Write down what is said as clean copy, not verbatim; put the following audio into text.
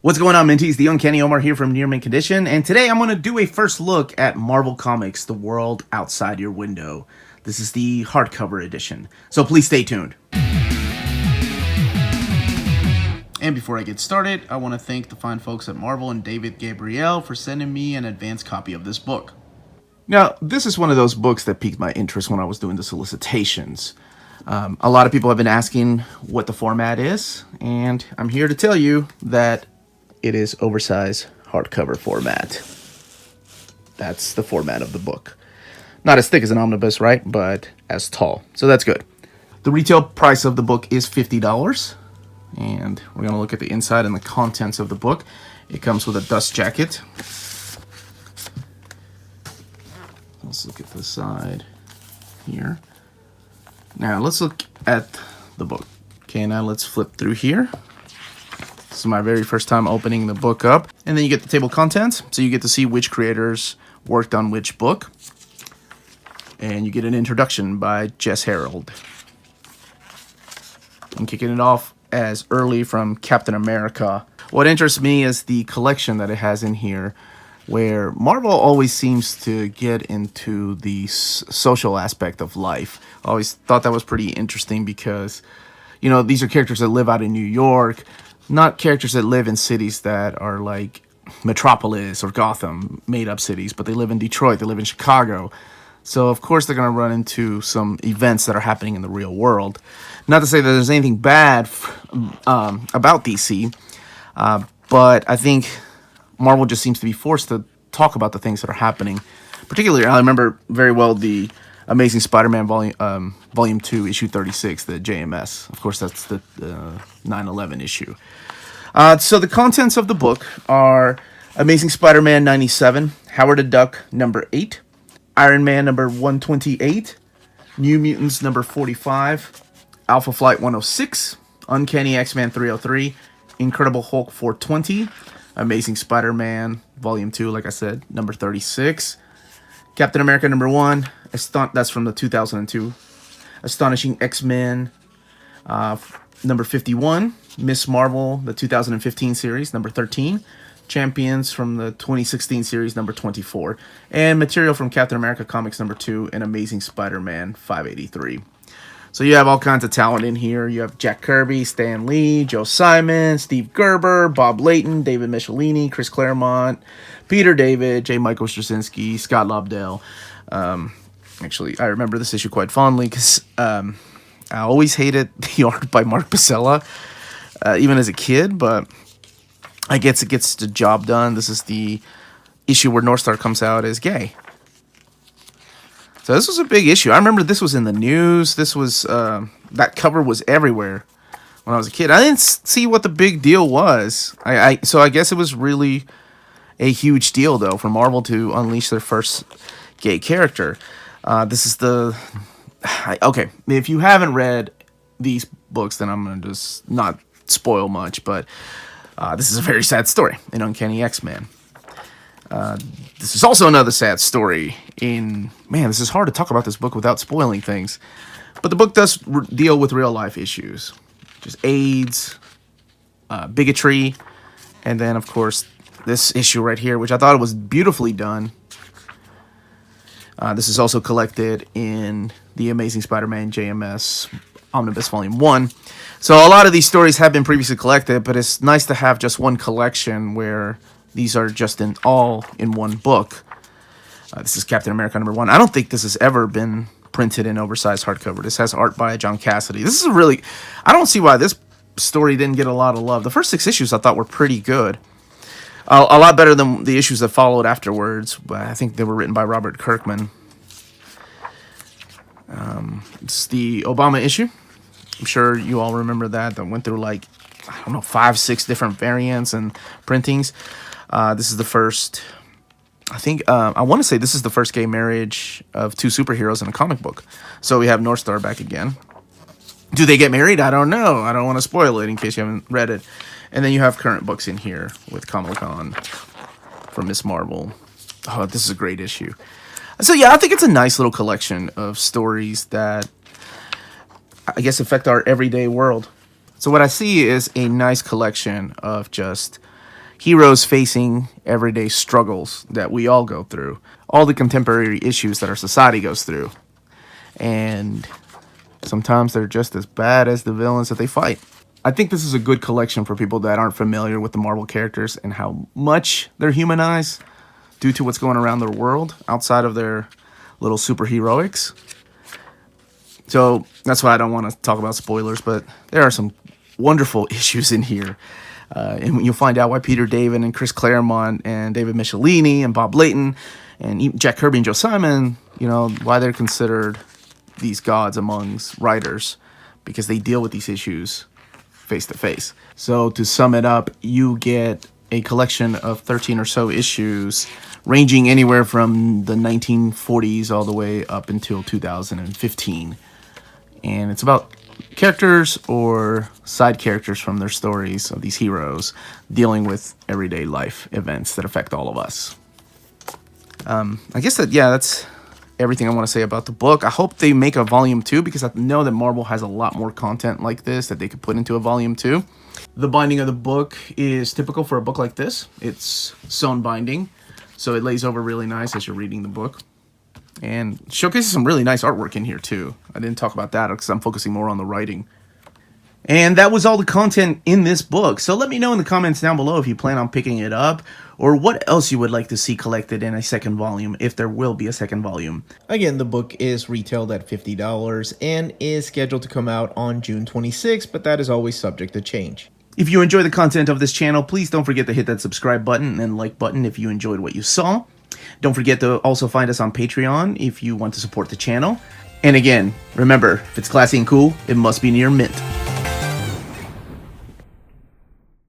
What's going on, Mentees? The Uncanny Omar here from Near Mint Condition, and today I'm going to do a first look at Marvel Comics, The World Outside Your Window. This is the hardcover edition, so please stay tuned. And before I get started, I want to thank the fine folks at Marvel and David Gabriel for sending me an advance copy of this book. Now, this is one of those books that piqued my interest when I was doing the solicitations. A lot of people have been asking what the format is, and I'm here to tell you that it is oversized hardcover format. That's the format of the book. Not as thick as an omnibus, right? But as tall. So that's good. The retail price of the book is $50. And we're going to look at the inside and the contents of the book. It comes with a dust jacket. Let's look at the side here. Now let's look at the book. Okay, now let's flip through here. This is my very first time opening the book up. And then you get the table of contents. So you get to see which creators worked on which book. And you get an introduction by Jess Harold. I'm kicking it off as early from Captain America. What interests me is the collection that it has in here, where Marvel always seems to get into the social aspect of life. I always thought that was pretty interesting because, you know, these are characters that live out in New York, not characters that live in cities that are like Metropolis or Gotham, made up cities, but they live in Detroit, they live in Chicago. So, of course, they're going to run into some events that are happening in the real world. Not to say that there's anything bad about DC, but I think Marvel just seems to be forced to talk about the things that are happening. Particularly, I remember very well the Amazing Spider-Man Volume 2, Issue 36, the JMS. Of course, that's the 9/11 issue. So the contents of the book are Amazing Spider-Man 97, Howard the Duck number 8, Iron Man number 128, New Mutants number 45, Alpha Flight 106, Uncanny X-Men 303, Incredible Hulk 420, Amazing Spider-Man Volume 2, like I said, number 36, Captain America number 1, that's from the 2002, Astonishing X-Men number 51, Miss Marvel, the 2015 series, number 13, Champions from the 2016 series, number 24, and material from Captain America Comics number 2 and Amazing Spider-Man 583. So you have all kinds of talent in here. You have Jack Kirby, Stan Lee, Joe Simon, Steve Gerber, Bob Layton, David Michelini, Chris Claremont, Peter David, J. Michael Straczynski, Scott Lobdell. Actually, I remember this issue quite fondly because I always hated the art by Mark Pacella, even as a kid, but I guess it gets the job done. This is the issue where Northstar comes out as gay. So this was a big issue. I remember this was in the news. This was, that cover was everywhere when I was a kid. I didn't see what the big deal was. So I guess it was really a huge deal, though, for Marvel to unleash their first gay character. This is okay, if you haven't read these books, then I'm going to just not spoil much, but this is a very sad story in Uncanny X-Men. This is also another sad story this is hard to talk about this book without spoiling things. But the book does deal with real life issues. Just AIDS, bigotry, and then, of course, this issue right here, which I thought was beautifully done. This is also collected in the Amazing Spider-Man JMS Omnibus Volume 1. So a lot of these stories have been previously collected, but it's nice to have just one collection where these are just all in one book. This is Captain America number 1. I don't think this has ever been printed in oversized hardcover. This has art by John Cassidy. This is I don't see why this story didn't get a lot of love. The first 6 issues I thought were pretty good. A lot better than the issues that followed afterwards. But I think they were written by Robert Kirkman. It's the Obama issue. I'm sure you all remember that went through 5-6 different variants and printings. This is the first, I want to say this is the first gay marriage of 2 superheroes in a comic book. So we have Northstar back again. Do they get married? I don't know. I don't want to spoil it in case you haven't read it. And then you have current books in here with Kamala Khan from Miss Marvel. Oh, this is a great issue. So yeah, I think it's a nice little collection of stories that I affect our everyday world. So what I see is a nice collection of just heroes facing everyday struggles that we all go through, all the contemporary issues that our society goes through. And sometimes they're just as bad as the villains that they fight. I think this is a good collection for people that aren't familiar with the Marvel characters and how much they're humanized due to what's going around their world outside of their little superheroics. So that's why I don't want to talk about spoilers, but there are some wonderful issues in here. And you'll find out why Peter David and Chris Claremont and David Michelini and Bob Layton and Jack Kirby and Joe Simon, why they're considered these gods amongst writers, because they deal with these issues face to face. So to sum it up, you get a collection of 13 or so issues ranging anywhere from the 1940s all the way up until 2015. And it's about characters or side characters from their stories of these heroes dealing with everyday life events that affect all of us. I guess that's everything I want to say about the book. I hope they make a volume 2, because I know that Marvel has a lot more content like this that they could put into a volume 2. The binding of the book is typical for a book like this. It's sewn binding, so it lays over really nice as you're reading the book. And showcases some really nice artwork in here too. I didn't talk about that because I'm focusing more on the writing. And that was all the content in this book. So let me know in the comments down below if you plan on picking it up, or what else you would like to see collected in a second volume, if there will be a second volume. Again, the book is retailed at $50 and is scheduled to come out on June 26th, but that is always subject to change. If you enjoy the content of this channel, please don't forget to hit that subscribe button and like button if you enjoyed what you saw. Don't forget to also find us on Patreon if you want to support the channel. And again, remember, if it's classy and cool, it must be near mint.